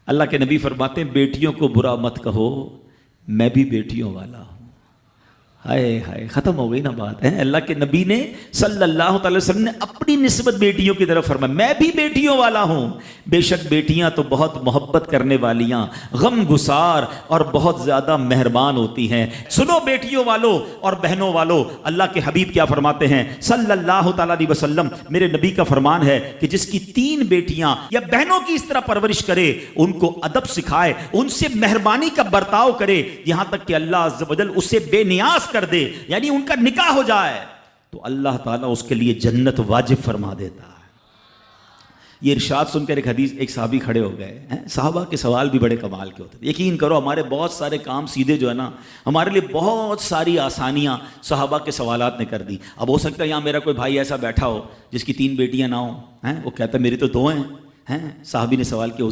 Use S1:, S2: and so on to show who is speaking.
S1: اللہ کے نبی فرماتے ہیں بیٹیوں کو برا مت کہو، میں بھی بیٹیوں والا ہوں۔ ہائے ہائے، ختم ہو گئی نا بات ہے۔ اللہ کے نبی نے صلی اللہ تعالی وسلم نے اپنی نسبت بیٹیوں کی طرف فرمایا میں بھی بیٹیوں والا ہوں۔ بے شک بیٹیاں تو بہت محبت کرنے والیاں، غم گسار اور بہت زیادہ مہربان ہوتی ہیں۔ سنو بیٹیوں والو اور بہنوں والو، اللہ کے حبیب کیا فرماتے ہیں صلی اللہ تعالی علیہ وسلم، میرے نبی کا فرمان ہے کہ جس کی 3 بیٹیاں یا بہنوں کی اس طرح پرورش کرے، ان کو ادب سکھائے، ان سے مہربانی کا برتاؤ کرے، یہاں تک کہ اللہ عز و جل اسے بے نیاز کر دے، یعنی ان کا نکاح ہو جائے، تو اللہ تعالیٰ اس کے لیے جنت واجب فرما دیتا ہے۔ یہ ارشاد سن کر ایک صحابی کھڑے ہو گئے۔ صحابہ کے سوال بھی بڑے کمال کے ہوتے ہیں۔ یقین کرو ہمارے بہت سارے کام سیدھے جو ہے نا، ہمارے لیے بہت ساری آسانیاں صحابہ کے سوالات نے کر دی۔ اب ہو سکتا ہے یہاں میرا کوئی بھائی ایسا بیٹھا ہو جس کی 3 بیٹیاں نہ ہوں، وہ کہتا ہے میری تو 2 ہیں۔ صحابی نے سوال کیا